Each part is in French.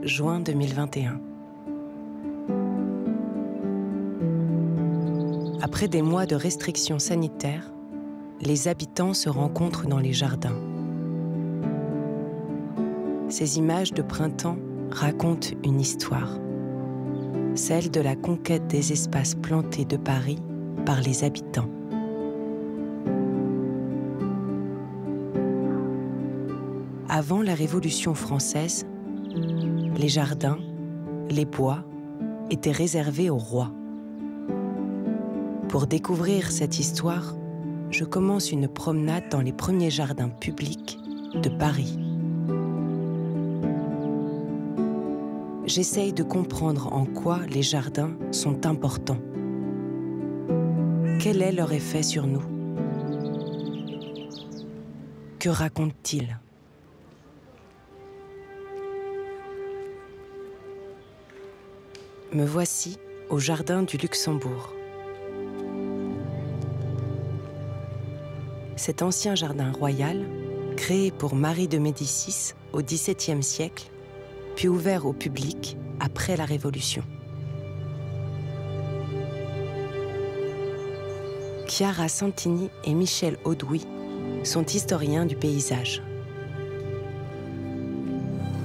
juin 2021. Après des mois de restrictions sanitaires, les habitants se rencontrent dans les jardins. Ces images de printemps racontent une histoire, celle de la conquête des espaces plantés de Paris par les habitants. Avant la Révolution française, les jardins, les bois étaient réservés aux rois. Pour découvrir cette histoire, je commence une promenade dans les premiers jardins publics de Paris. J'essaye de comprendre en quoi les jardins sont importants. Quel est leur effet sur nous? Que racontent-ils? Me voici au jardin du Luxembourg. Cet ancien jardin royal, créé pour Marie de Médicis au XVIIe siècle, puis ouvert au public après la Révolution. Chiara Santini et Michel Audoui sont historiens du paysage.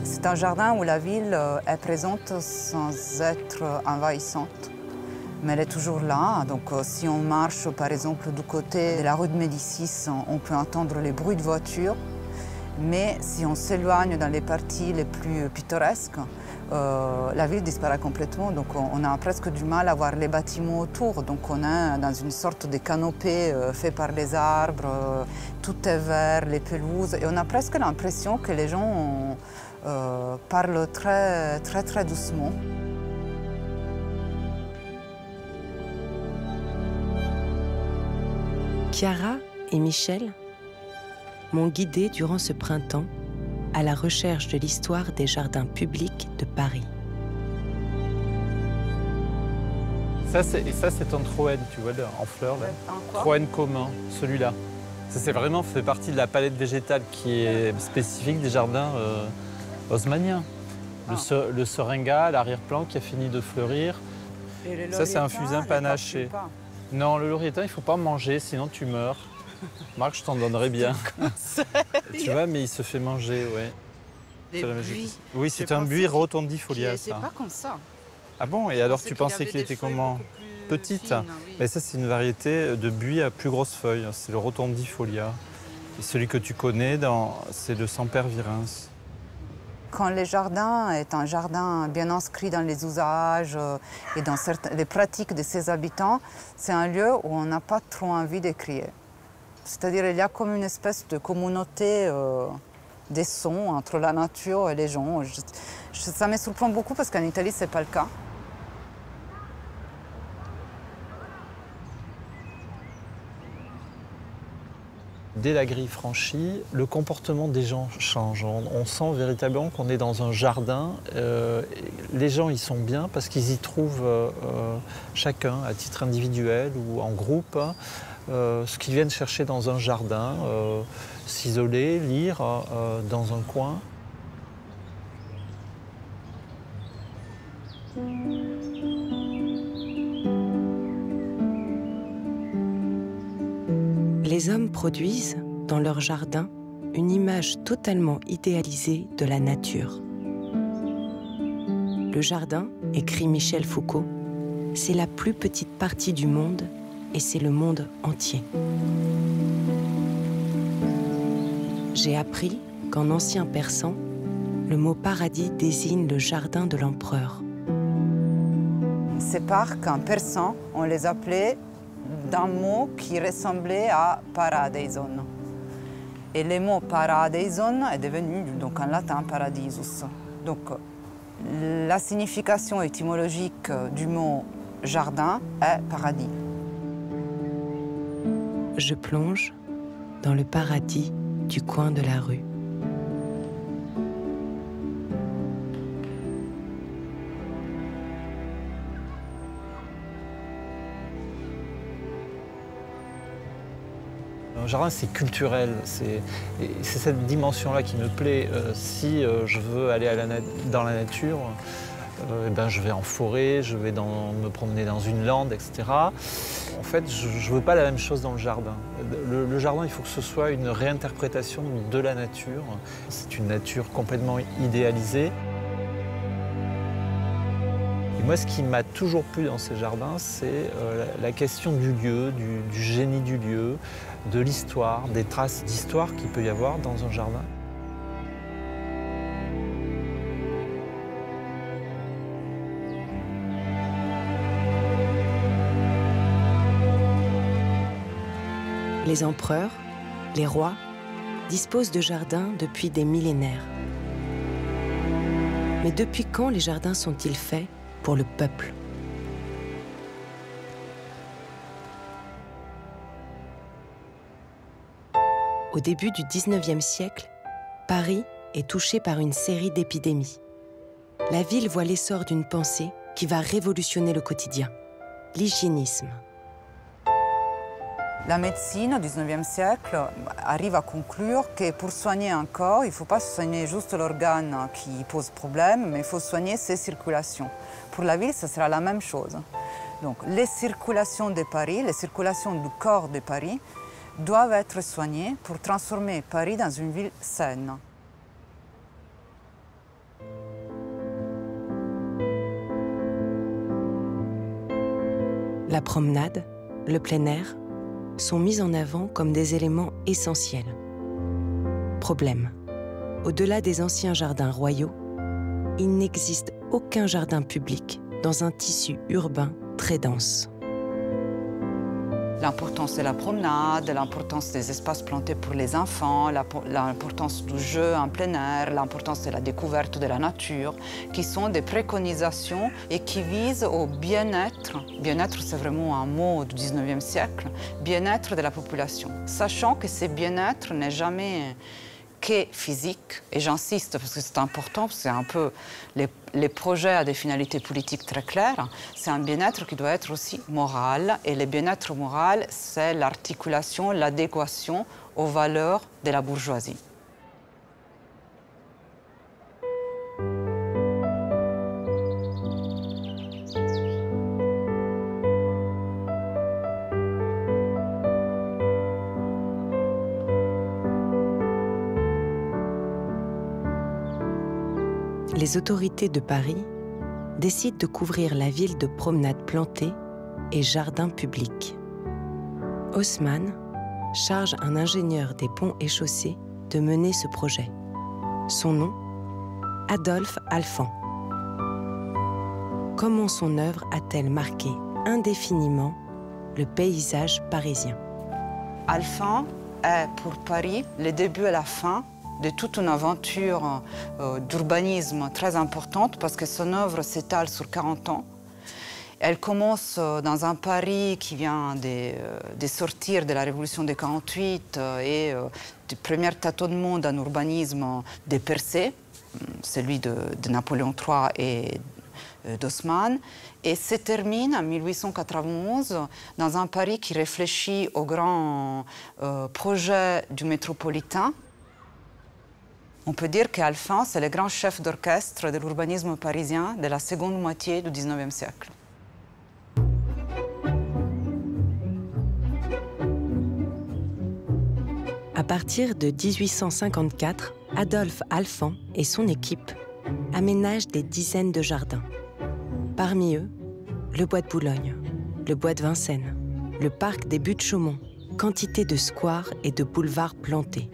C'est un jardin où la ville est présente sans être envahissante, mais elle est toujours là. Donc si on marche par exemple du côté de la rue de Médicis, on peut entendre les bruits de voitures. Mais si on s'éloigne dans les parties les plus pittoresques, la ville disparaît complètement. Donc on a presque du mal à voir les bâtiments autour. Donc on est dans une sorte de canopée fait par les arbres, tout est vert, les pelouses. Et on a presque l'impression que les gens parlent très doucement. Chiara et Michel m'ont guidée durant ce printemps à la recherche de l'histoire des jardins publics de Paris. Ça, c'est un Troène, tu vois, en fleurs. Troène commun, celui-là. Ça, c'est vraiment fait partie de la palette végétale qui est spécifique des jardins haussmanniens. Le seringa, l'arrière-plan qui a fini de fleurir. Ça, c'est un fusain panaché. Non, le lauriétain, il ne faut pas manger, sinon tu meurs. Marc, je t'en donnerais bien. Tu vois, mais il se fait manger, ouais. Des buis. Oui, c'est un buis rotondifolia, c'est ça. pas comme ça. Ah bon? Et alors, tu pensais qu'il était comment? Petite? Oui. Mais ça, c'est une variété de buis à plus grosses feuilles. C'est le rotondifolia. Et celui que tu connais, c'est le sempervirens. Quand le jardin est un jardin bien inscrit dans les usages et dans les pratiques de ses habitants, c'est un lieu où on n'a pas trop envie de crier. C'est-à-dire qu'il y a comme une espèce de communauté des sons entre la nature et les gens. Ça me surprend beaucoup parce qu'en Italie, ce n'est pas le cas. Dès la grille franchie, le comportement des gens change. On sent véritablement qu'on est dans un jardin. Les gens y sont bien parce qu'ils y trouvent chacun, à titre individuel ou en groupe, ce qu'ils viennent chercher dans un jardin, s'isoler, lire dans un coin. Les hommes produisent, dans leur jardin, une image totalement idéalisée de la nature. Le jardin, écrit Michel Foucault, c'est la plus petite partie du monde et c'est le monde entier. J'ai appris qu'en ancien persan, le mot paradis désigne le jardin de l'empereur. Ces parcs, en persan, on les appelait d'un mot qui ressemblait à paradeison. Et le mot paradeison est devenu, donc en latin, paradisus. Donc, la signification étymologique du mot jardin est paradis. Je plonge dans le paradis du coin de la rue. Un jardin, c'est culturel, c'est cette dimension-là qui me plaît. Si je veux aller dans la nature, je vais en forêt, je vais me promener dans une lande, etc. En fait, je ne veux pas la même chose dans le jardin. Le jardin, il faut que ce soit une réinterprétation de la nature. C'est une nature complètement idéalisée. Et moi, ce qui m'a toujours plu dans ces jardins, c'est la question du lieu, du génie du lieu, de l'histoire, des traces d'histoire qu'il peut y avoir dans un jardin. Les empereurs, les rois, disposent de jardins depuis des millénaires. Mais depuis quand les jardins sont-ils faits pour le peuple? Au début du XIXe siècle, Paris est touché par une série d'épidémies. La ville voit l'essor d'une pensée qui va révolutionner le quotidien, l'hygiénisme. La médecine au XIXe siècle arrive à conclure que pour soigner un corps, il ne faut pas soigner juste l'organe qui pose problème, mais il faut soigner ses circulations. Pour la ville, ce sera la même chose. Donc, les circulations de Paris, les circulations du corps de Paris, doivent être soignées pour transformer Paris dans une ville saine. La promenade, le plein air, sont mis en avant comme des éléments essentiels. Problème. Au-delà des anciens jardins royaux, il n'existe aucun jardin public dans un tissu urbain très dense. L'importance de la promenade, l'importance des espaces plantés pour les enfants, l'importance du jeu en plein air, l'importance de la découverte de la nature, qui sont des préconisations et qui visent au bien-être. Bien-être, c'est vraiment un mot du XIXe siècle, bien-être de la population. Sachant que ce bien-être n'est jamais que physique, et j'insiste parce que c'est important, parce que c'est un peu les projets à des finalités politiques très claires, c'est un bien-être qui doit être aussi moral, et le bien-être moral, c'est l'articulation, l'adéquation aux valeurs de la bourgeoisie. Les autorités de Paris décident de couvrir la ville de promenades plantées et jardins publics. Haussmann charge un ingénieur des ponts et chaussées de mener ce projet. Son nom, Adolphe Alphand. Comment son œuvre a-t-elle marqué indéfiniment le paysage parisien? Alphand est pour Paris le début et la fin de toute une aventure d'urbanisme très importante parce que son œuvre s'étale sur 40 ans. Elle commence dans un Paris qui vient de sortir de la Révolution de 48 et du premier tâtonnement d'un urbanisme dépercé, celui de Napoléon III et d'Haussmann, et se termine en 1891 dans un Paris qui réfléchit au grand projet du métropolitain. On peut dire qu'Alphand, c'est le grand chef d'orchestre de l'urbanisme parisien de la seconde moitié du XIXe siècle. À partir de 1854, Adolphe Alphand et son équipe aménagent des dizaines de jardins. Parmi eux, le bois de Boulogne, le bois de Vincennes, le parc des Buttes-Chaumont, quantité de squares et de boulevards plantés.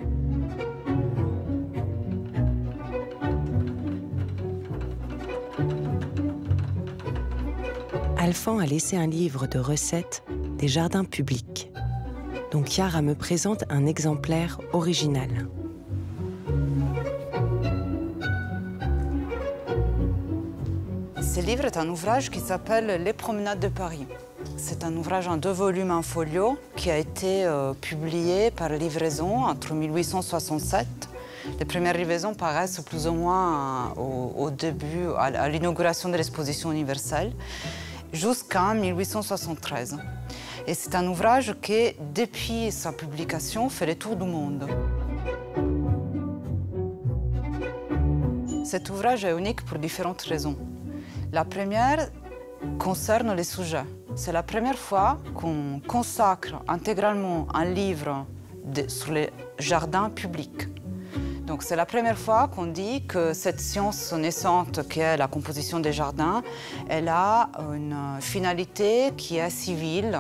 Alphand a laissé un livre de recettes des jardins publics, dont Chiara me présente un exemplaire original. Ce livre est un ouvrage qui s'appelle « Les promenades de Paris ». C'est un ouvrage en 2 volumes en folio qui a été publié par livraison entre 1867. Les premières livraisons paraissent plus ou moins au début, à l'inauguration de l'exposition universelle, jusqu'en 1873. Et c'est un ouvrage qui, depuis sa publication, fait le tour du monde. Cet ouvrage est unique pour différentes raisons. La première concerne les sujets. C'est la première fois qu'on consacre intégralement un livre sur les jardins publics. Donc c'est la première fois qu'on dit que cette science naissante qui est la composition des jardins, elle a une finalité qui est civile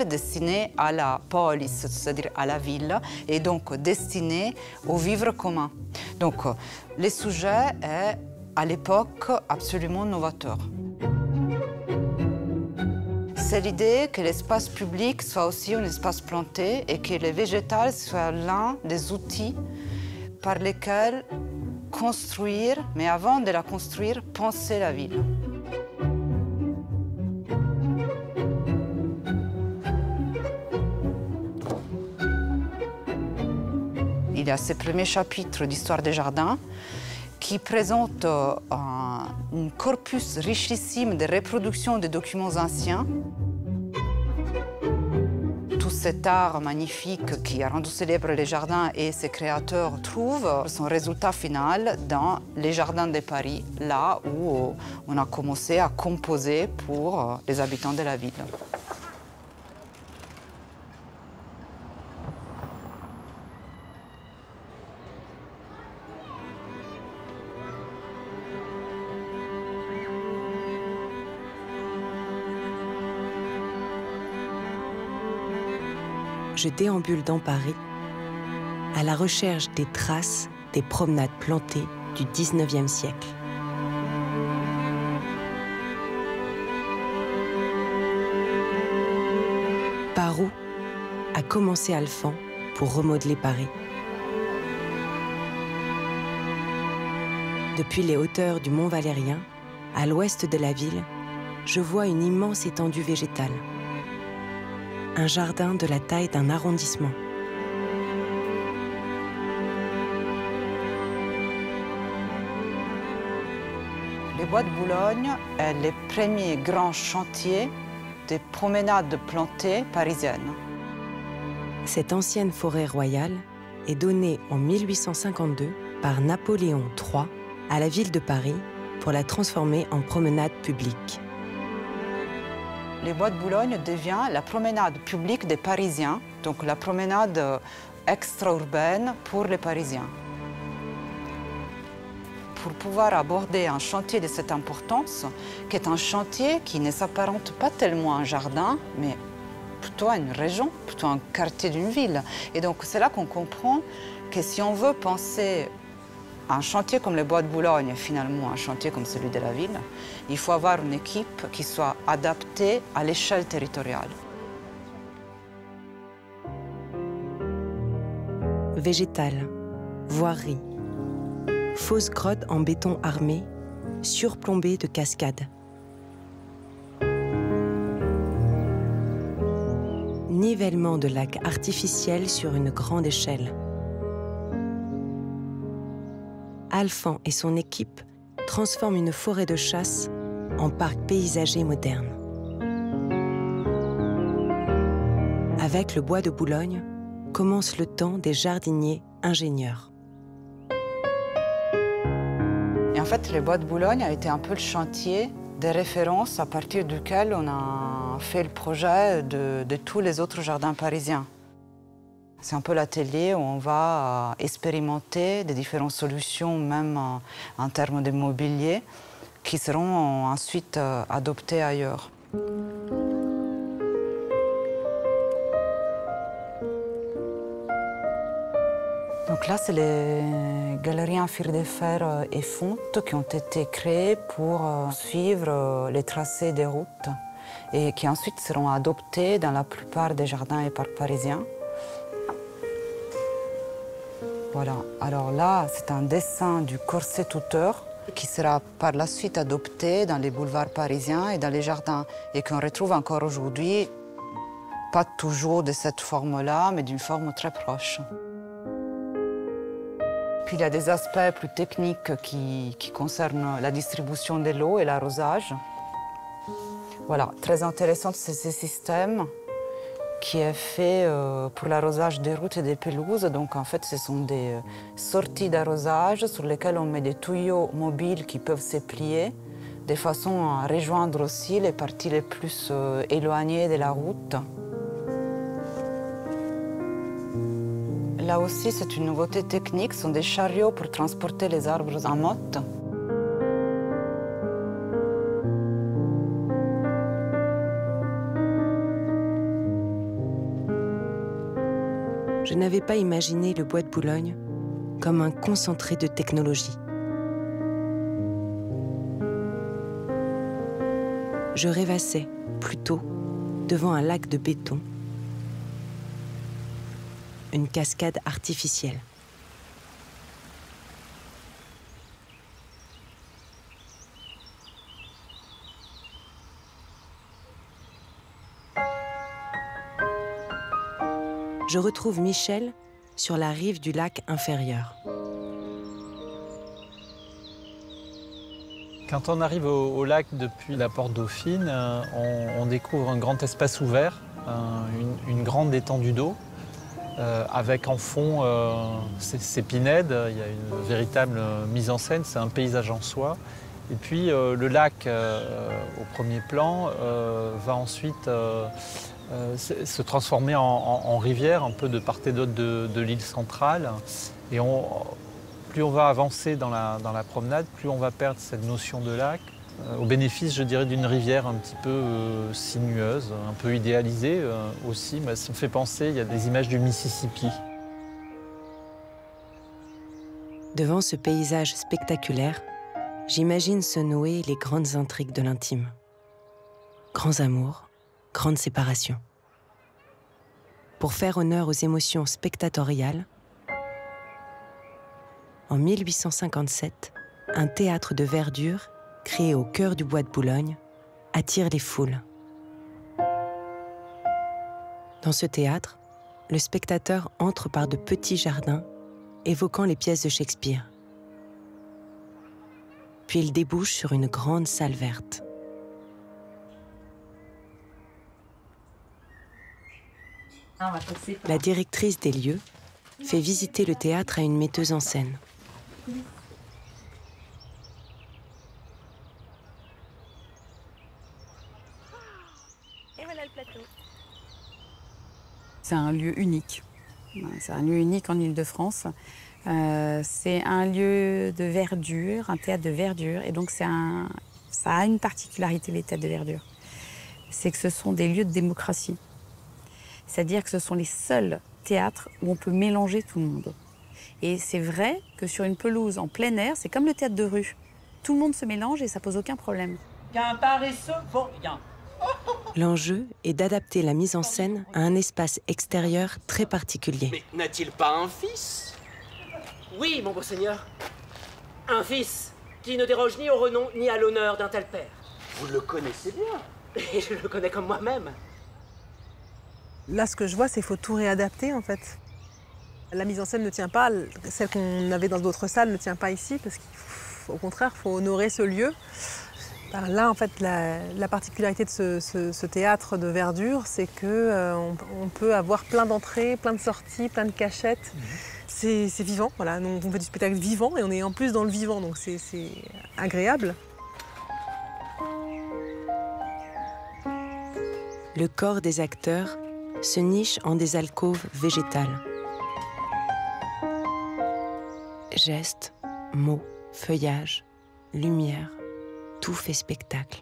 destinée à la polis, c'est-à-dire à la ville, et donc destinée au vivre commun. Donc le sujet est à l'époque absolument novateur. C'est l'idée que l'espace public soit aussi un espace planté et que le végétal soit l'un des outils par lesquels construire, mais avant de la construire, penser la ville. Il y a ce premier chapitre d'Histoire des jardins qui présente un corpus richissime de reproductions de documents anciens. Tout cet art magnifique qui a rendu célèbre les jardins et ses créateurs trouve son résultat final dans les jardins de Paris, là où on a commencé à composer pour les habitants de la ville. Je déambule dans Paris à la recherche des traces des promenades plantées du XIXe siècle. Par où a commencé Alphand pour remodeler Paris? Depuis les hauteurs du Mont Valérien, à l'ouest de la ville, je vois une immense étendue végétale. Un jardin de la taille d'un arrondissement. Les Bois de Boulogne est le premier grand chantier des promenades plantées parisiennes. Cette ancienne forêt royale est donnée en 1852 par Napoléon III à la ville de Paris pour la transformer en promenade publique. Les Bois de Boulogne devient la promenade publique des Parisiens, donc la promenade extra-urbaine pour les Parisiens. Pour pouvoir aborder un chantier de cette importance, qui est un chantier qui ne s'apparente pas tellement à un jardin, mais plutôt à une région, plutôt à un quartier d'une ville. Et donc c'est là qu'on comprend que si on veut penser un chantier comme les Bois de Boulogne est finalement un chantier comme celui de la ville, il faut avoir une équipe qui soit adaptée à l'échelle territoriale. Végétal, voirie, fausse grotte en béton armé, surplombée de cascades. Nivellement de lacs artificiels sur une grande échelle. Alphand et son équipe transforment une forêt de chasse en parc paysager moderne. Avec le Bois de Boulogne commence le temps des jardiniers ingénieurs. Et en fait, le Bois de Boulogne a été un peu le chantier de référence à partir duquel on a fait le projet de tous les autres jardins parisiens. C'est un peu l'atelier où on va expérimenter des différentes solutions, même en termes de mobilier, qui seront ensuite adoptées ailleurs. Donc là, c'est les galeries en fil de fer et fonte qui ont été créées pour suivre les tracés des routes et qui ensuite seront adoptées dans la plupart des jardins et parcs parisiens. Voilà. Alors là, c'est un dessin du corset-tuteur qui sera par la suite adopté dans les boulevards parisiens et dans les jardins et qu'on retrouve encore aujourd'hui, pas toujours de cette forme-là, mais d'une forme très proche. Puis il y a des aspects plus techniques qui concernent la distribution de l'eau et l'arrosage. Voilà, très intéressant, c'est ce système qui est fait pour l'arrosage des routes et des pelouses. Donc en fait, ce sont des sorties d'arrosage sur lesquelles on met des tuyaux mobiles qui peuvent se plier, de façon à rejoindre aussi les parties les plus éloignées de la route. Là aussi, c'est une nouveauté technique, ce sont des chariots pour transporter les arbres en motte. Je n'avais pas imaginé le bois de Boulogne comme un concentré de technologie. Je rêvassais, plutôt, devant un lac de béton, une cascade artificielle. Je retrouve Michel sur la rive du lac inférieur. Quand on arrive au lac depuis la porte Dauphine, on découvre un grand espace ouvert, une grande étendue d'eau, avec en fond ces pinèdes. Il y a une véritable mise en scène, c'est un paysage en soi. Et puis le lac, au premier plan, va ensuite se transformer en rivière, un peu de part et d'autre de l'île centrale. Et plus on va avancer dans la promenade, plus on va perdre cette notion de lac, au bénéfice, je dirais, d'une rivière un petit peu sinueuse, un peu idéalisée aussi. Mais ça me fait penser, il y a des images du Mississippi. Devant ce paysage spectaculaire, j'imagine se nouer les grandes intrigues de l'intime. Grands amours, grandes séparations. Pour faire honneur aux émotions spectatoriales, en 1857, un théâtre de verdure, créé au cœur du bois de Boulogne, attire les foules. Dans ce théâtre, le spectateur entre par de petits jardins, évoquant les pièces de Shakespeare. Puis il débouche sur une grande salle verte. La directrice des lieux fait visiter le théâtre à une metteuse en scène. Et voilà le plateau. C'est un lieu unique. C'est un lieu unique en Île-de-France. C'est un lieu de verdure, un théâtre de verdure. Et donc ça a une particularité, les théâtres de verdure. C'est que ce sont des lieux de démocratie. C'est-à-dire que ce sont les seuls théâtres où on peut mélanger tout le monde. Et c'est vrai que sur une pelouse en plein air, c'est comme le théâtre de rue. Tout le monde se mélange et ça pose aucun problème. Qu'un paresseux vaut rien. L'enjeu est d'adapter la mise en scène à un espace extérieur très particulier. Mais n'a-t-il pas un fils? Oui, mon beau seigneur. Un fils qui ne déroge ni au renom ni à l'honneur d'un tel père. Vous le connaissez bien. Et je le connais comme moi-même. Là, ce que je vois, c'est qu'il faut tout réadapter, en fait. La mise en scène ne tient pas, celle qu'on avait dans d'autres salles ne tient pas ici, parce qu'au contraire, il faut honorer ce lieu. Alors là, en fait, la particularité de ce théâtre de verdure, c'est qu'on peut avoir plein d'entrées, plein de sorties, plein de cachettes. C'est vivant, voilà. Donc, on fait du spectacle vivant et on est en plus dans le vivant, donc c'est agréable. Le corps des acteurs se niche en des alcôves végétales. Gestes, mots, feuillage, lumière, tout fait spectacle.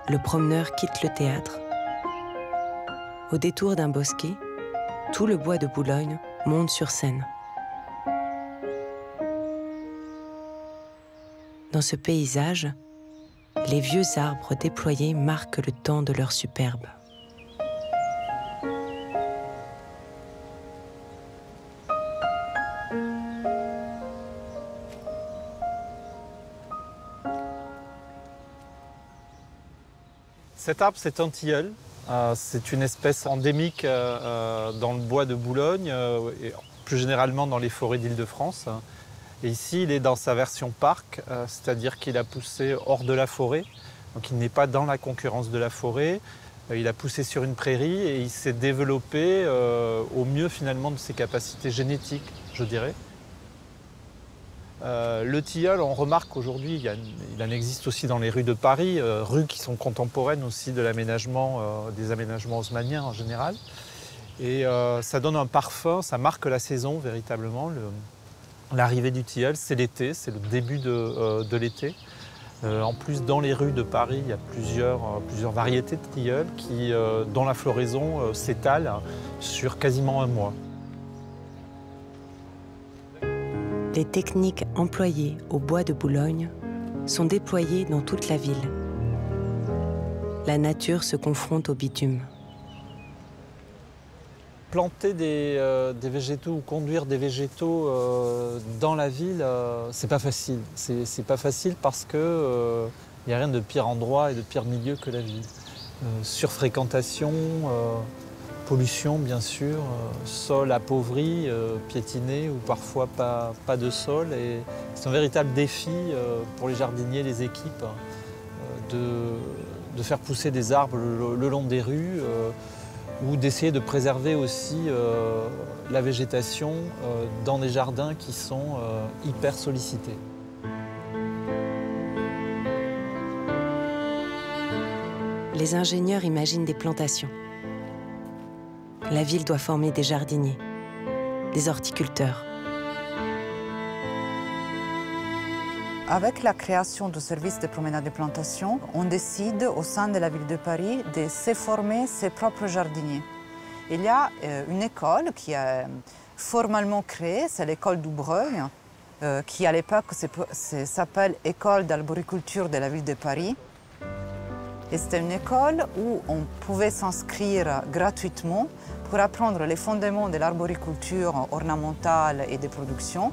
Le promeneur quitte le théâtre. Au détour d'un bosquet, tout le bois de Boulogne monte sur scène. Dans ce paysage, les vieux arbres déployés marquent le temps de leur superbe. Cet arbre, c'est un tilleul. C'est une espèce endémique dans le bois de Boulogne et plus généralement dans les forêts d'Île-de-France. Et ici, il est dans sa version parc, c'est-à-dire qu'il a poussé hors de la forêt. Donc il n'est pas dans la concurrence de la forêt. Il a poussé sur une prairie et il s'est développé au mieux finalement de ses capacités génétiques, je dirais. Le tilleul, on remarque qu'aujourd'hui, il en existe aussi dans les rues de Paris, rues qui sont contemporaines aussi de l'aménagement, des aménagements haussmanniens en général. Et ça donne un parfum, ça marque la saison véritablement. L'arrivée du tilleul, c'est l'été, c'est le début de l'été. En plus, dans les rues de Paris, il y a plusieurs variétés de tilleul dont la floraison s'étale sur quasiment un mois. Les techniques employées au bois de Boulogne sont déployées dans toute la ville. La nature se confronte au bitume. Planter des végétaux ou conduire des végétaux dans la ville, c'est pas facile. C'est pas facile parce que y a rien de pire endroit et de pire milieu que la ville. Surfréquentation, pollution bien sûr, sol appauvri, piétiné ou parfois pas de sol. Et c'est un véritable défi pour les jardiniers, les équipes, de faire pousser des arbres le long des rues. Ou d'essayer de préserver aussi la végétation dans des jardins qui sont hyper sollicités. Les ingénieurs imaginent des plantations. La ville doit former des jardiniers, des horticulteurs. Avec la création du service de promenade de plantation, on décide au sein de la ville de Paris de se former ses propres jardiniers. Il y a une école qui est formellement créée, c'est l'école Dubreuil, qui à l'époque s'appelle École d'arboriculture de la ville de Paris. Et c'était une école où on pouvait s'inscrire gratuitement pour apprendre les fondements de l'arboriculture ornementale et de production.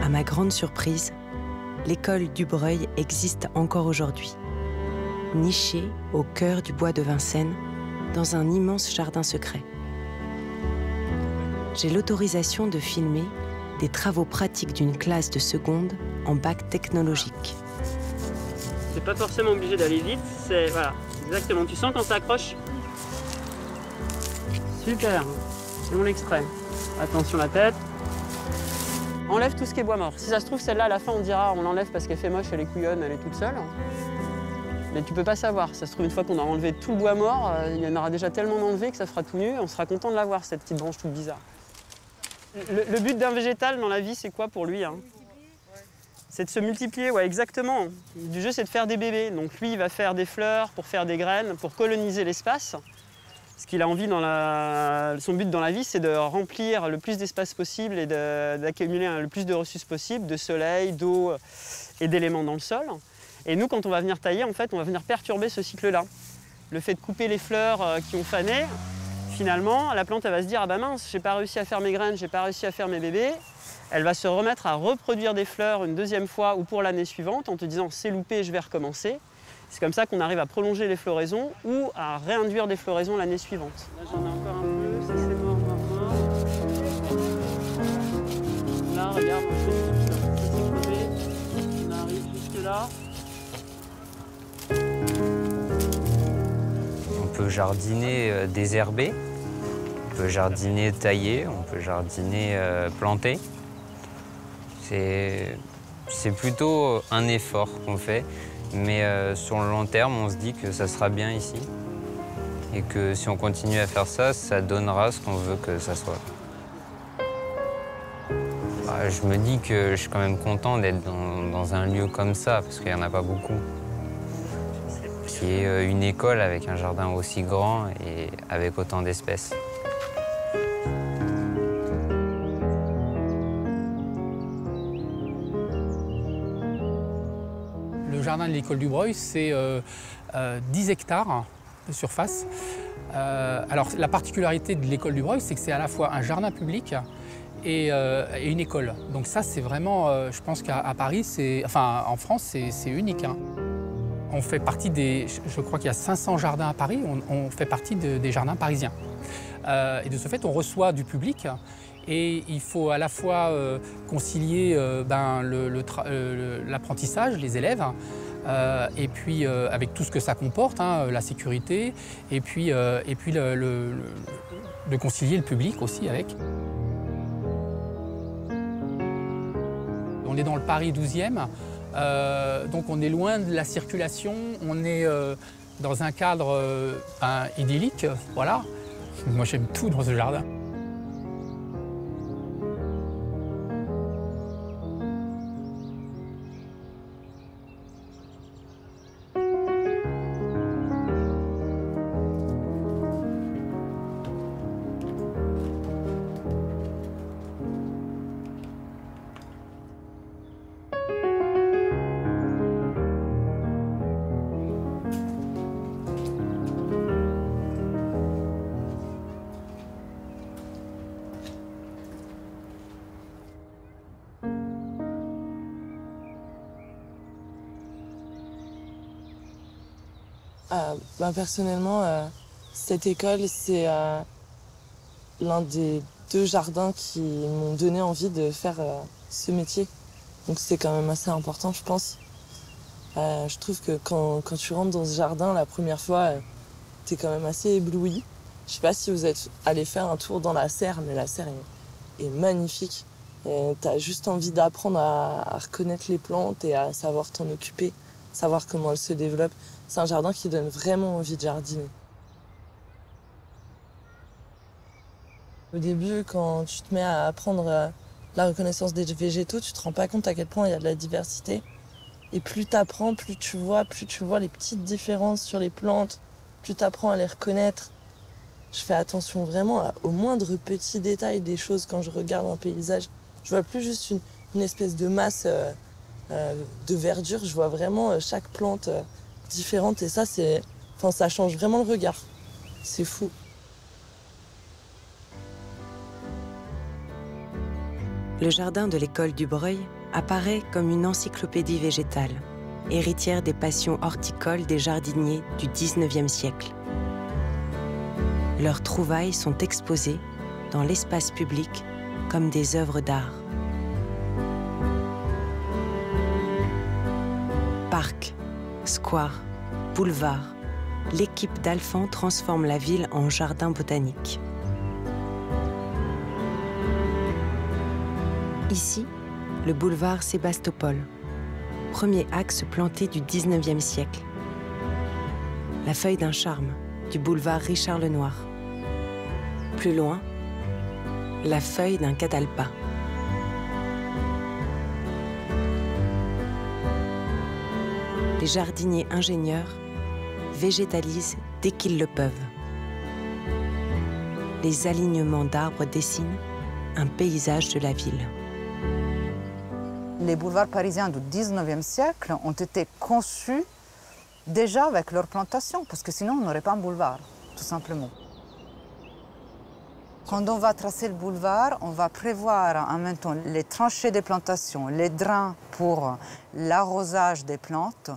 À ma grande surprise, l'école Dubreuil existe encore aujourd'hui, nichée au cœur du bois de Vincennes, dans un immense jardin secret. J'ai l'autorisation de filmer des travaux pratiques d'une classe de seconde en bac technologique. C'est pas forcément obligé d'aller vite, c'est voilà, exactement. Tu sens quand ça accroche? Super, c'est mon extrait. Attention la tête. Enlève tout ce qui est bois mort. Si ça se trouve, celle-là, à la fin, on dira on l'enlève parce qu'elle fait moche, elle est couillonne, elle est toute seule. Mais tu peux pas savoir. Ça se trouve, une fois qu'on a enlevé tout le bois mort, il y en aura déjà tellement enlevé que ça fera tout nu et on sera content de l'avoir, cette petite branche toute bizarre. Le but d'un végétal dans la vie, c'est quoi pour lui, hein? C'est de se multiplier, ouais, exactement. Du jeu, c'est de faire des bébés. Donc lui, il va faire des fleurs pour faire des graines, pour coloniser l'espace. Ce qu'il a envie son but dans la vie, c'est de remplir le plus d'espace possible et d'accumuler le plus de ressources possible, de soleil, d'eau et d'éléments dans le sol. Et nous, quand on va venir tailler, en fait, on va venir perturber ce cycle-là. Le fait de couper les fleurs qui ont fané, finalement, la plante elle va se dire « Ah bah mince, j'ai pas réussi à faire mes graines, j'ai pas réussi à faire mes bébés ». Elle va se remettre à reproduire des fleurs une deuxième fois ou pour l'année suivante en te disant « C'est loupé, je vais recommencer ». C'est comme ça qu'on arrive à prolonger les floraisons ou à réinduire des floraisons l'année suivante. Là, j'en ai encore un peu, ça c'est mort, Là, regarde, ça s'est crevé. On arrive jusque là. On peut jardiner désherber, on peut jardiner tailler, on peut jardiner planter. C'est plutôt un effort qu'on fait. Mais sur le long terme, on se dit que ça sera bien ici. Et que si on continue à faire ça, ça donnera ce qu'on veut que ça soit. Je me dis que je suis quand même content d'être dans un lieu comme ça, parce qu'il n'y en a pas beaucoup. Qui est une école avec un jardin aussi grand et avec autant d'espèces. Le jardin de l'école Dubreuil, c'est 10 hectares de surface. Alors la particularité de l'école Dubreuil, c'est que c'est à la fois un jardin public et une école. Donc ça, c'est vraiment, je pense qu'à Paris, enfin en France, c'est unique, hein. On fait partie je crois qu'il y a 500 jardins à Paris, on fait partie des jardins parisiens. Et de ce fait, on reçoit du public. Et il faut à la fois concilier l'apprentissage, les élèves, et puis avec tout ce que ça comporte, hein, la sécurité, et puis de concilier le public aussi avec. On est dans le Paris 12e, donc on est loin de la circulation, on est dans un cadre idyllique, voilà. Moi j'aime tout dans ce jardin. Personnellement, cette école, c'est l'un des 2 jardins qui m'ont donné envie de faire ce métier. Donc c'est quand même assez important, je pense. Je trouve que quand tu rentres dans ce jardin, la première fois, t'es quand même assez ébloui. Je sais pas si vous êtes allé faire un tour dans la serre, mais la serre est magnifique. T'as juste envie d'apprendre à reconnaître les plantes et à savoir t'en occuper, savoir comment elles se développent. C'est un jardin qui donne vraiment envie de jardiner. Au début, quand tu te mets à apprendre la reconnaissance des végétaux, tu te rends pas compte à quel point il y a de la diversité. Et plus tu apprends, plus tu vois les petites différences sur les plantes, plus tu apprends à les reconnaître. Je fais attention vraiment aux moindres petits détails des choses quand je regarde un paysage. Je vois plus juste une espèce de masse de verdure, je vois vraiment chaque plante différente et ça, ça change vraiment le regard. C'est fou. Le jardin de l'école du Breuil apparaît comme une encyclopédie végétale, héritière des passions horticoles des jardiniers du XIXe siècle. Leurs trouvailles sont exposées dans l'espace public comme des œuvres d'art. Parcs, squares, boulevards, l'équipe d'Alphand transforme la ville en jardin botanique. Ici, le boulevard Sébastopol, premier axe planté du XIXe siècle. La feuille d'un charme du boulevard Richard Lenoir. Plus loin, la feuille d'un catalpa. Les jardiniers ingénieurs végétalisent dès qu'ils le peuvent. Les alignements d'arbres dessinent un paysage de la ville. Les boulevards parisiens du XIXe siècle ont été conçus déjà avec leur plantation, parce que sinon on n'aurait pas un boulevard, tout simplement. Quand on va tracer le boulevard, on va prévoir en même temps les tranchées des plantations, les drains pour l'arrosage des plantes,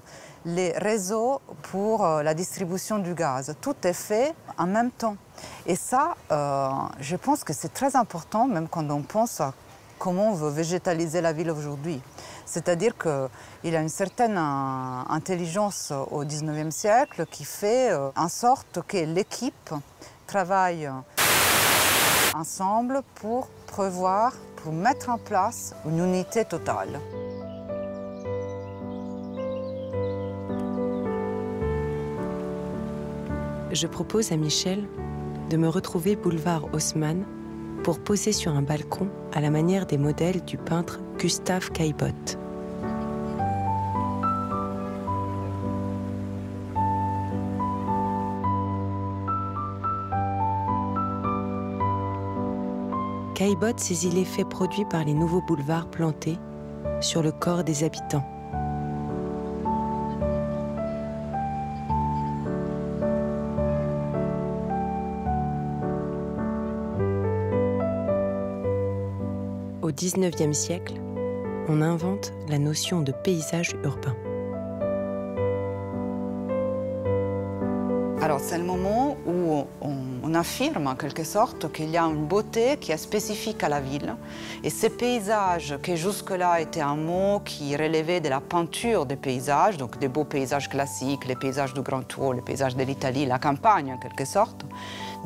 les réseaux pour la distribution du gaz. Tout est fait en même temps. Et ça, je pense que c'est très important, même quand on pense à comment on veut végétaliser la ville aujourd'hui. C'est-à-dire qu'il y a une certaine intelligence au XIXe siècle qui fait en sorte que l'équipe travaille ensemble pour prévoir, pour mettre en place une unité totale. Je propose à Michel de me retrouver boulevard Haussmann pour poser sur un balcon à la manière des modèles du peintre Gustave Caillebotte. Caillebotte saisit l'effet produit par les nouveaux boulevards plantés sur le corps des habitants. Au XIXe siècle, on invente la notion de paysage urbain. Alors c'est le moment où on affirme en quelque sorte qu'il y a une beauté qui est spécifique à la ville. Et ces paysages qui jusque-là étaient un mot qui relevait de la peinture des paysages, donc des beaux paysages classiques, les paysages du Grand Tour, les paysages de l'Italie, la campagne en quelque sorte,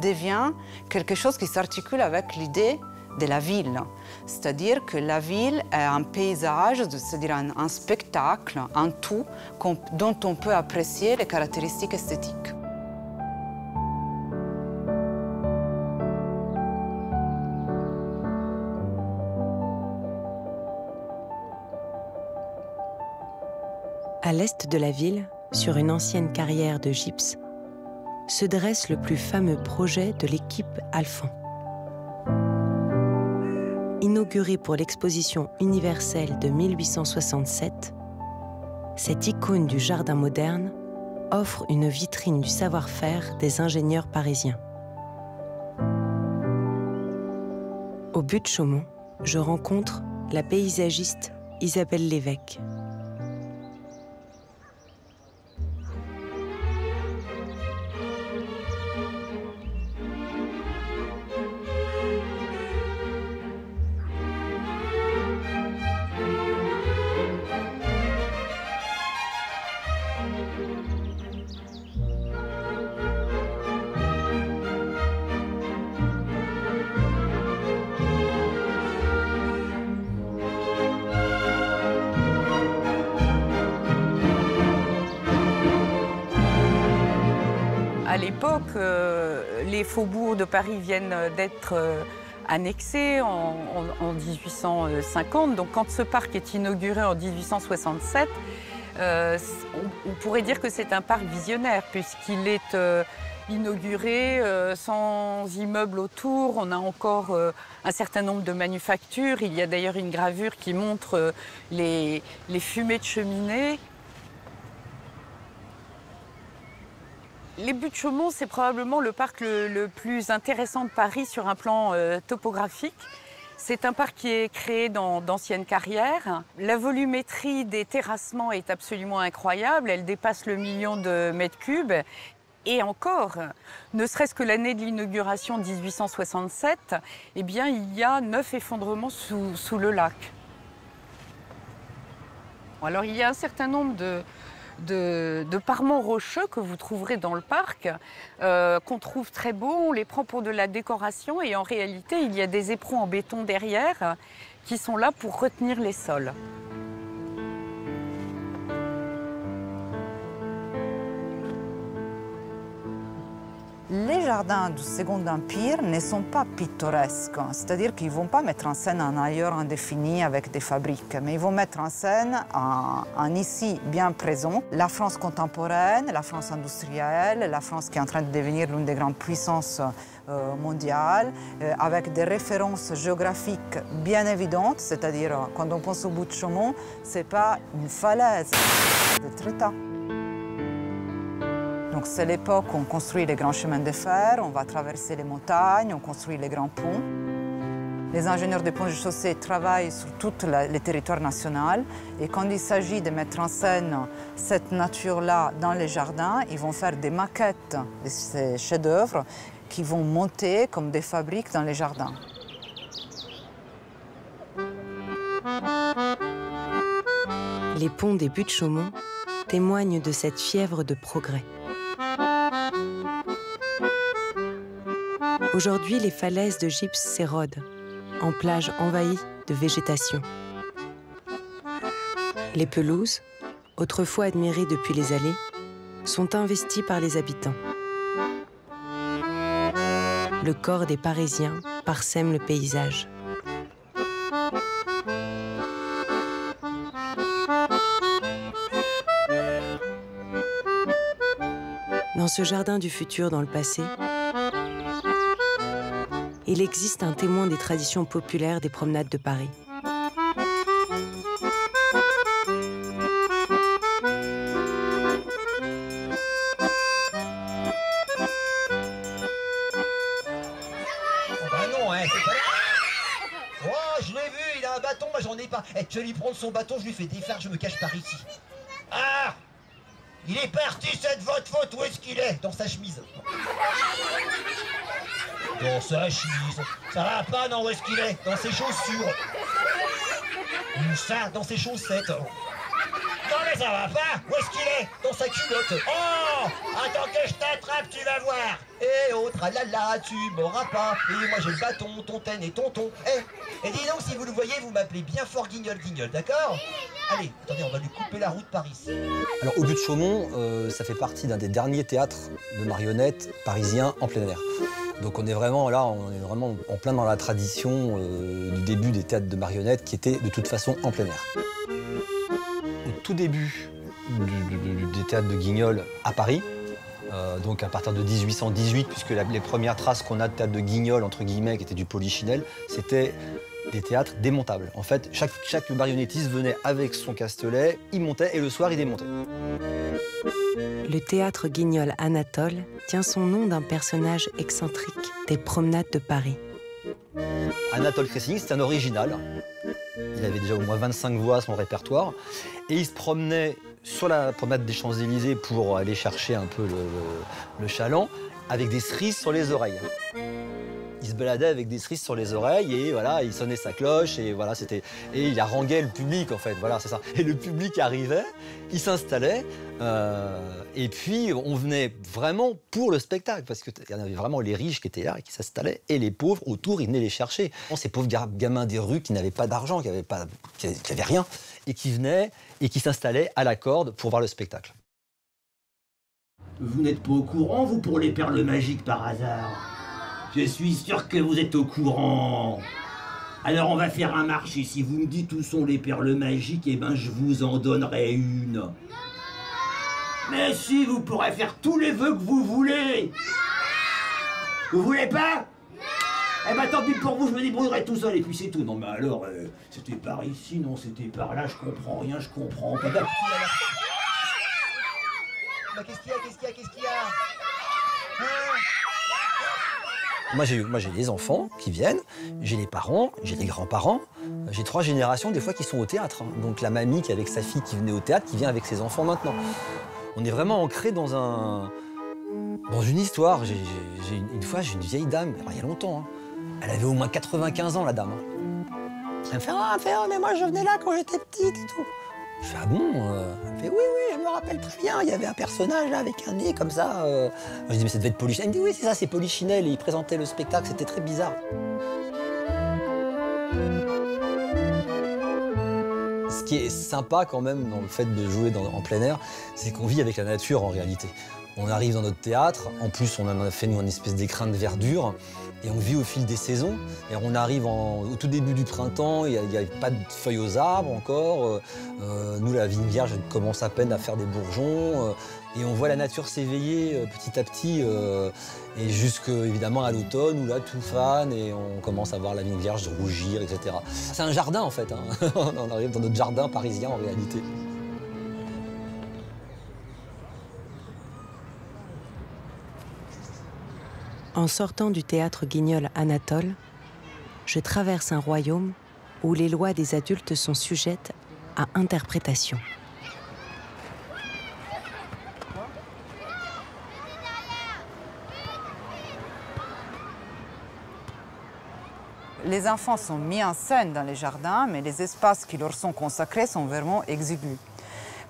devient quelque chose qui s'articule avec l'idée de la ville. C'est-à-dire que la ville est un paysage, c'est-à-dire un spectacle, un tout dont on peut apprécier les caractéristiques esthétiques. À l'est de la ville, sur une ancienne carrière de gypse, se dresse le plus fameux projet de l'équipe Alphand. Inauguré pour l'exposition universelle de 1867, cette icône du jardin moderne offre une vitrine du savoir-faire des ingénieurs parisiens. Au but de Chaumont, je rencontre la paysagiste Isabelle Lévesque. À l'époque, les faubourgs de Paris viennent d'être annexés en 1850. Donc quand ce parc est inauguré en 1867, on pourrait dire que c'est un parc visionnaire puisqu'il est inauguré sans immeuble autour. On a encore un certain nombre de manufactures. Il y a d'ailleurs une gravure qui montre les fumées de cheminée. Les Buttes-Chaumont, c'est probablement le parc le plus intéressant de Paris sur un plan topographique. C'est un parc qui est créé dans d'anciennes carrières. La volumétrie des terrassements est absolument incroyable. Elle dépasse le 1 million de mètres cubes. Et encore, ne serait-ce que l'année de l'inauguration 1867, eh bien, il y a 9 effondrements sous le lac. Alors, il y a un certain nombre de parements rocheux que vous trouverez dans le parc, qu'on trouve très beaux, on les prend pour de la décoration et en réalité il y a des éperons en béton derrière qui sont là pour retenir les sols. Les jardins du Second Empire ne sont pas pittoresques, c'est-à-dire qu'ils ne vont pas mettre en scène un ailleurs indéfini avec des fabriques, mais ils vont mettre en scène un ici bien présent, la France contemporaine, la France industrielle, la France qui est en train de devenir l'une des grandes puissances mondiales, avec des références géographiques bien évidentes, c'est-à-dire quand on pense au Buttes-Chaumont, ce n'est pas une falaise, c'est des États. Donc c'est l'époque où on construit les grands chemins de fer, on va traverser les montagnes, on construit les grands ponts. Les ingénieurs des ponts et chaussées travaillent sur tout le territoire national et quand il s'agit de mettre en scène cette nature-là dans les jardins, ils vont faire des maquettes de ces chefs-d'œuvre qui vont monter comme des fabriques dans les jardins. Les ponts des Buttes-Chaumont témoignent de cette fièvre de progrès. Aujourd'hui, les falaises de gypse s'érodent, en plages envahies de végétation. Les pelouses, autrefois admirées depuis les allées, sont investies par les habitants. Le corps des Parisiens parsème le paysage. Dans ce jardin du futur dans le passé, il existe un témoin des traditions populaires des promenades de Paris. Bah non, hein, c'est pas là. Oh, je l'ai vu, il a un bâton, moi j'en ai pas. Eh, je vais lui prendre son bâton, je lui fais défaire, je me cache par ici. Ah! Il est parti, c'est de votre faute. Où est-ce qu'il est? Dans sa chemise. Dans sa chemise. Ça va pas, non? Où est-ce qu'il est? Dans ses chaussures. Ou ça, dans ses chaussettes. Non mais ça va pas. Où est-ce qu'il est? Dans sa culotte. Oh! Attends que je t'attrape, tu vas voir. Eh oh, tralala, tu m'auras pas. Et moi j'ai le bâton, tontaine et tonton. Eh, et dis donc, si vous le voyez, vous m'appelez bien fort Guignol Guignol, d'accord? Allez, attendez, on va lui couper la route par ici. Alors au but de Chaumont, ça fait partie d'un des derniers théâtres de marionnettes parisiens en plein air. Donc on est vraiment là, on est vraiment en plein dans la tradition du début des théâtres de marionnettes qui étaient de toute façon en plein air. Au tout début des théâtres de Guignol à Paris, donc à partir de 1818, puisque les premières traces qu'on a de théâtre de Guignol, entre guillemets, qui étaient du Polichinelle, c'était des théâtres démontables. En fait, chaque marionnettiste venait avec son castelet, il montait et le soir il démontait. Le théâtre Guignol Anatole tient son nom d'un personnage excentrique des promenades de Paris. Anatole Cressing, c'est un original. Il avait déjà au moins 25 voix à son répertoire. Et il se promenait sur la promenade des Champs-Élysées pour aller chercher un peu le chaland, avec des cerises sur les oreilles. Il se baladait avec des cerises sur les oreilles et voilà, il sonnait sa cloche et voilà, c'était et il haranguait le public en fait, voilà, c'est ça. Et le public arrivait, il s'installait et puis on venait vraiment pour le spectacle parce qu'il y en avait vraiment les riches qui étaient là et qui s'installaient et les pauvres autour, ils venaient les chercher. Ces pauvres gamins des rues qui n'avaient pas d'argent, qui avaient rien et qui venaient et qui s'installaient à la corde pour voir le spectacle. Vous n'êtes pas au courant, vous, pour les perles magiques par hasard? Je suis sûr que vous êtes au courant. Alors on va faire un marché. Si vous me dites où sont les perles magiques, eh ben je vous en donnerai une. Mais si, vous pourrez faire tous les vœux que vous voulez. Vous voulez pas? Eh ben tant pis pour vous, je me débrouillerai tout seul et puis c'est tout. Non mais alors, c'était par ici, non c'était par là, je comprends rien, je comprends pas. Bah, qu'est-ce qu'il y a? Hein? Moi, j'ai des enfants qui viennent, j'ai les parents, j'ai les grands-parents, j'ai 3 générations des fois qui sont au théâtre. Donc la mamie qui est avec sa fille qui venait au théâtre, qui vient avec ses enfants maintenant. On est vraiment ancré dans une histoire. Une fois, j'ai une vieille dame, il y a longtemps, elle avait au moins 95 ans la dame. Elle me fait oh, mais moi je venais là quand j'étais petite et tout. Je fais ah bon? Elle me fait oui, je me rappelle très bien, il y avait un personnage là avec un nez comme ça. Je dis mais ça devait être Polichinelle. Elle me dit oui c'est ça, c'est Polichinelle et il présentait le spectacle, c'était très bizarre. Ce qui est sympa quand même dans le fait de jouer en plein air, c'est qu'on vit avec la nature en réalité. On arrive dans notre théâtre, en plus on en a fait nous une espèce d'écrin de verdure. Et on vit au fil des saisons. Et on arrive au tout début du printemps, il n'y a pas de feuilles aux arbres encore. Nous, la vigne vierge commence à peine à faire des bourgeons. Et on voit la nature s'éveiller petit à petit. Et jusqu'évidemment à l'automne, où là, tout fane et on commence à voir la vigne vierge rougir, etc. C'est un jardin, en fait. On arrive dans notre jardin parisien, en réalité. En sortant du théâtre Guignol Anatole, je traverse un royaume où les lois des adultes sont sujettes à interprétation. Les enfants sont mis en scène dans les jardins, mais les espaces qui leur sont consacrés sont vraiment exigus.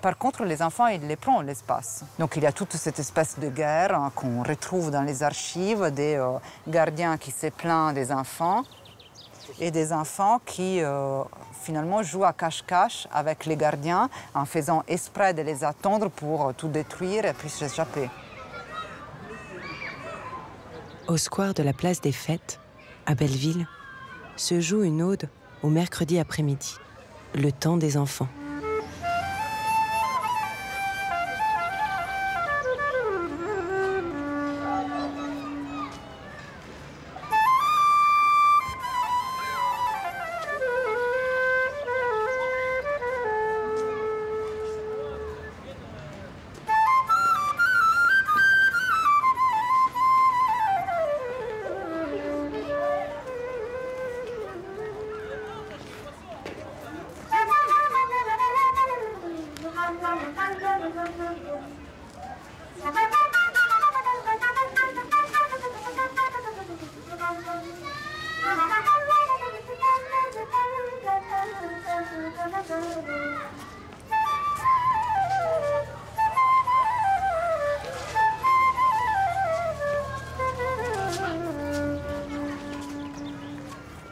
Par contre, les enfants, ils les prennent, l'espace. Donc il y a toute cette espèce de guerre qu'on retrouve dans les archives, des gardiens qui se plaignent des enfants et des enfants qui finalement jouent à cache-cache avec les gardiens en faisant exprès de les attendre pour tout détruire et puis s'échapper. Au square de la place des Fêtes, à Belleville, se joue une ode au mercredi après-midi, le temps des enfants.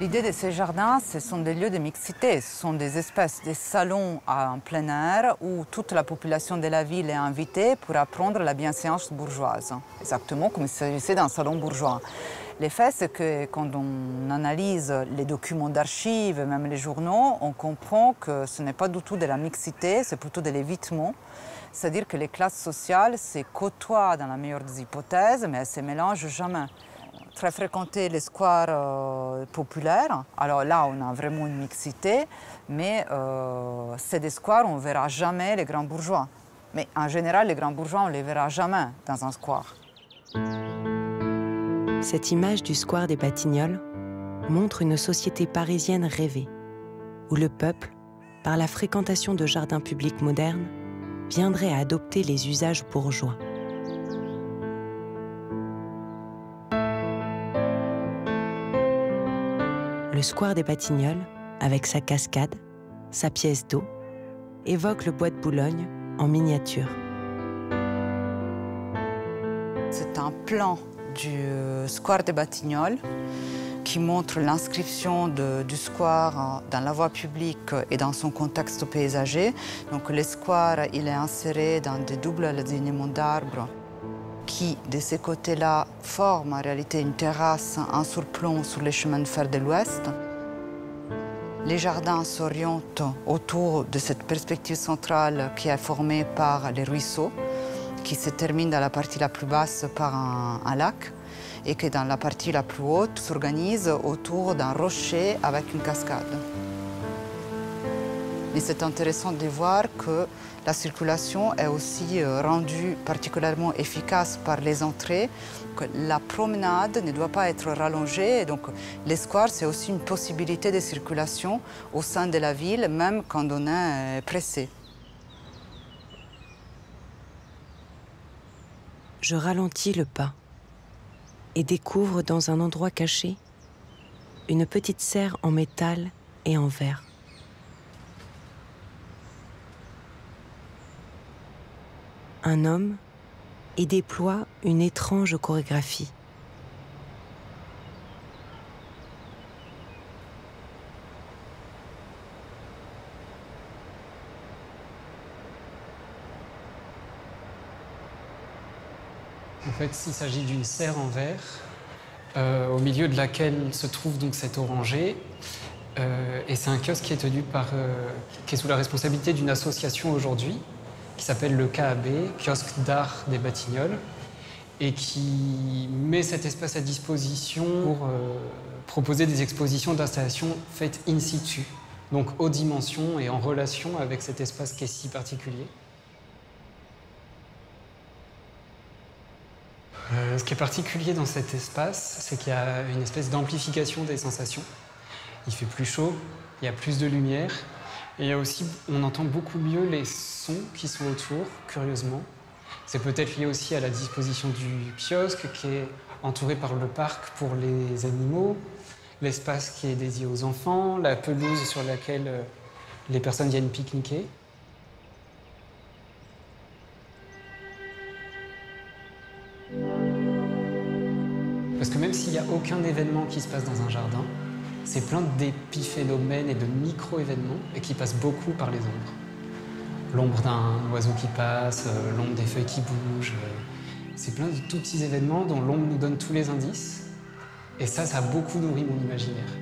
L'idée de ces jardins, ce sont des lieux de mixité, ce sont des espèces de salons en plein air où toute la population de la ville est invitée pour apprendre la bienséance bourgeoise, exactement comme s'il s'agissait d'un salon bourgeois. L'effet, c'est que quand on analyse les documents d'archives, même les journaux, on comprend que ce n'est pas du tout de la mixité, c'est plutôt de l'évitement. C'est-à-dire que les classes sociales se côtoient dans la meilleure des hypothèses, mais elles ne se mélangent jamais. Très fréquenter les squares populaires. Alors là, on a vraiment une mixité, mais c'est des squares où on ne verra jamais les grands bourgeois. Mais en général, les grands bourgeois, on ne les verra jamais dans un square. Cette image du square des Batignolles montre une société parisienne rêvée, où le peuple, par la fréquentation de jardins publics modernes, viendrait à adopter les usages bourgeois. Le square des Batignolles, avec sa cascade, sa pièce d'eau, évoque le bois de Boulogne en miniature. C'est un plan du square des Batignolles qui montre l'inscription du square dans la voie publique et dans son contexte paysager. Donc le square, il est inséré dans des doubles alignements d'arbres qui, de ces côtés-là, forment en réalité une terrasse en surplomb sur les chemins de fer de l'Ouest. Les jardins s'orientent autour de cette perspective centrale qui est formée par les ruisseaux, qui se termine dans la partie la plus basse par un lac, et qui, dans la partie la plus haute, s'organise autour d'un rocher avec une cascade. Mais c'est intéressant de voir que la circulation est aussi rendue particulièrement efficace par les entrées, que la promenade ne doit pas être rallongée. Et donc, les squares, c'est aussi une possibilité de circulation au sein de la ville, même quand on est pressé. Je ralentis le pas et découvre dans un endroit caché une petite serre en métal et en verre. Un homme y déploie une étrange chorégraphie. En fait, il s'agit d'une serre en verre, au milieu de laquelle se trouve donc cet oranger. Et c'est un kiosque qui est tenu qui est sous la responsabilité d'une association aujourd'hui, qui s'appelle le KAB, Kiosque d'art des Batignolles, et qui met cet espace à disposition pour proposer des expositions d'installations faites in situ, donc haute dimension et en relation avec cet espace qui est si particulier. Ce qui est particulier dans cet espace, c'est qu'il y a une espèce d'amplification des sensations. Il fait plus chaud, il y a plus de lumière, et il y a aussi, on entend beaucoup mieux les sons qui sont autour, curieusement. C'est peut-être lié aussi à la disposition du kiosque qui est entouré par le parc pour les animaux, l'espace qui est dédié aux enfants, la pelouse sur laquelle les personnes viennent pique-niquer. Parce que même s'il n'y a aucun événement qui se passe dans un jardin, c'est plein d'épiphénomènes et de micro-événements et qui passent beaucoup par les ombres. L'ombre d'un oiseau qui passe, l'ombre des feuilles qui bougent. C'est plein de tout petits événements dont l'ombre nous donne tous les indices. Et ça a beaucoup nourri mon imaginaire.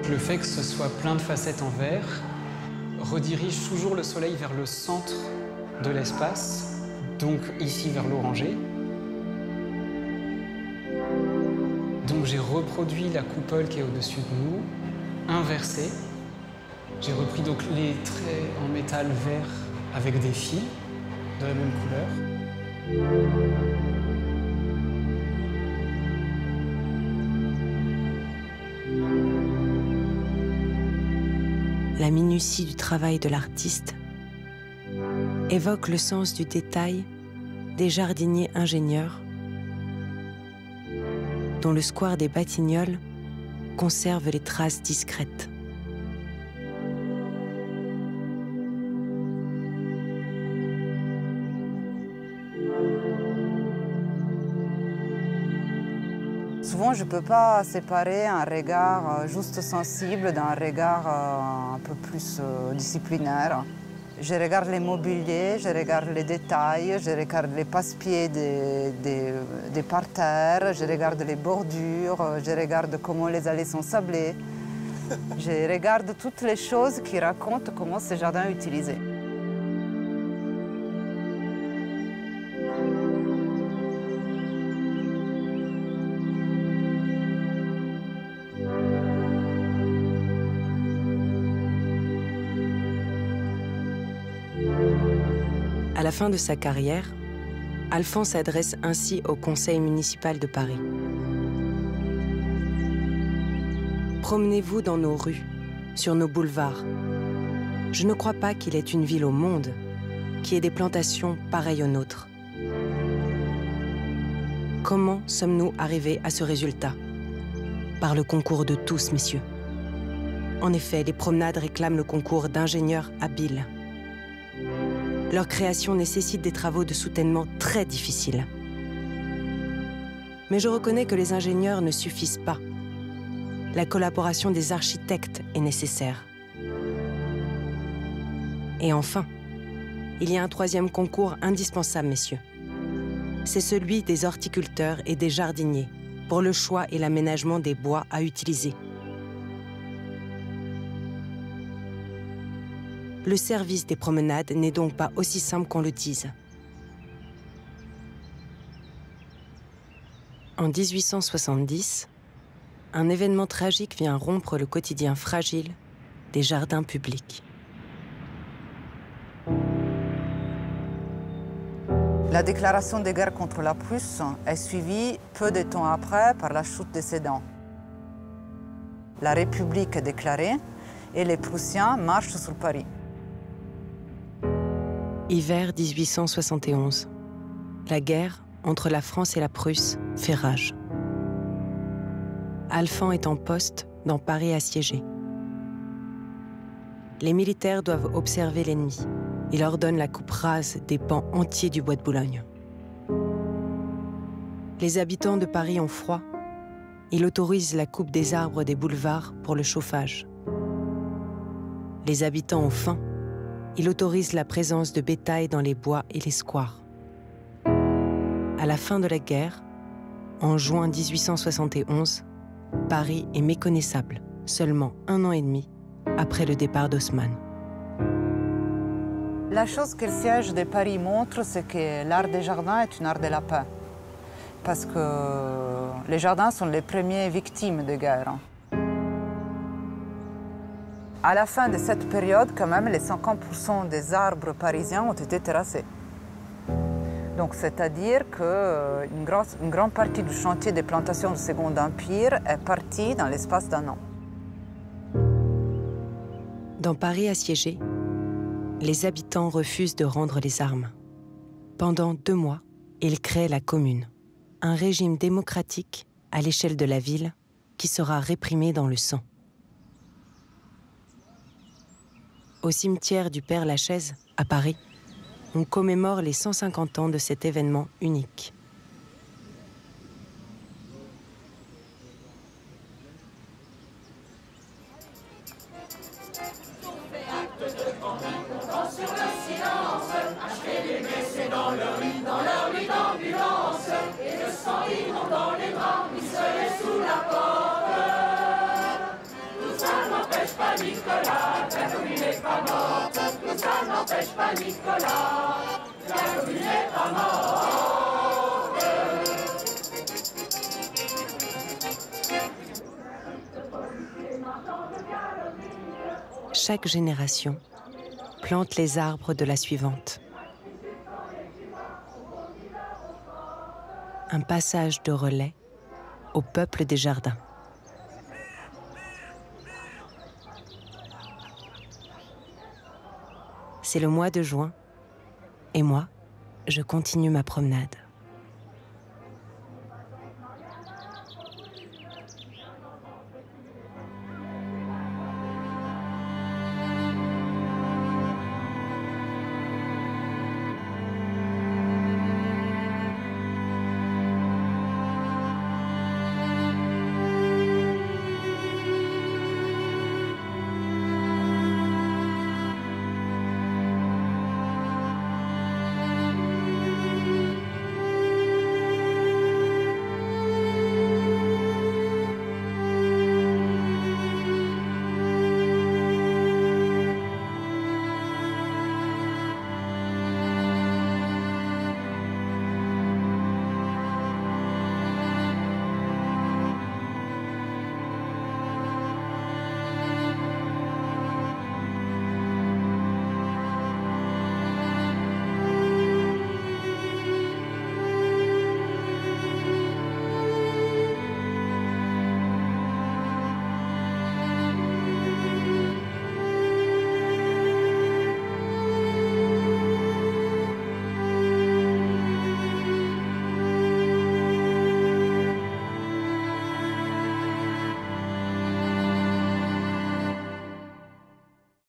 Le fait que ce soit plein de facettes en verre redirige toujours le soleil vers le centre de l'espace, donc ici vers l'oranger. Donc j'ai reproduit la coupole qui est au-dessus de nous, inversée. J'ai repris donc les traits en métal vert avec des fils de la même couleur. la minutie du travail de l'artiste, évoque le sens du détail des jardiniers ingénieurs dont le square des Batignolles conserve les traces discrètes. Souvent, je ne peux pas séparer un regard juste sensible d'un regard un peu plus disciplinaire. Je regarde les mobiliers, je regarde les détails, je regarde les passe-pieds des parterres, je regarde les bordures, je regarde comment les allées sont sablées. Je regarde toutes les choses qui racontent comment ce jardin est utilisé. À la fin de sa carrière, Alphand s'adresse ainsi au conseil municipal de Paris. Promenez-vous dans nos rues, sur nos boulevards. Je ne crois pas qu'il y ait une ville au monde qui ait des plantations pareilles aux nôtres. Comment sommes-nous arrivés à ce résultat? Par le concours de tous, messieurs. En effet, les promenades réclament le concours d'ingénieurs habiles. Leur création nécessite des travaux de soutènement très difficiles. Mais je reconnais que les ingénieurs ne suffisent pas. La collaboration des architectes est nécessaire. Et enfin, il y a un troisième concours indispensable, messieurs. C'est celui des horticulteurs et des jardiniers pour le choix et l'aménagement des bois à utiliser. Le service des promenades n'est donc pas aussi simple qu'on le dise. En 1870, un événement tragique vient rompre le quotidien fragile des jardins publics. La déclaration de guerre contre la Prusse est suivie peu de temps après par la chute de Sedan. La République est déclarée et les Prussiens marchent sur Paris. Hiver 1871. La guerre entre la France et la Prusse fait rage. Alphand est en poste dans Paris assiégé. Les militaires doivent observer l'ennemi. Il ordonne la coupe rase des pans entiers du bois de Boulogne. Les habitants de Paris ont froid. Il autorise la coupe des arbres des boulevards pour le chauffage. Les habitants ont faim. Il autorise la présence de bétail dans les bois et les squares. À la fin de la guerre, en juin 1871, Paris est méconnaissable, seulement 1 an et demi après le départ d'Haussmann. La chose que le siège de Paris montre, c'est que l'art des jardins est un art de la paix. Parce que les jardins sont les premières victimes de guerre. À la fin de cette période, quand même, les 50% des arbres parisiens ont été terrassés. Donc, c'est-à-dire qu'une grande partie du chantier des plantations du Second Empire est partie dans l'espace d'1 an. Dans Paris assiégé, les habitants refusent de rendre les armes. Pendant 2 mois, ils créent la Commune, un régime démocratique à l'échelle de la ville qui sera réprimé dans le sang. Au cimetière du Père-Lachaise, à Paris, on commémore les 150 ans de cet événement unique. Chaque génération plante les arbres de la suivante. Un passage de relais au peuple des jardins. C'est le mois de juin. Et moi, je continue ma promenade.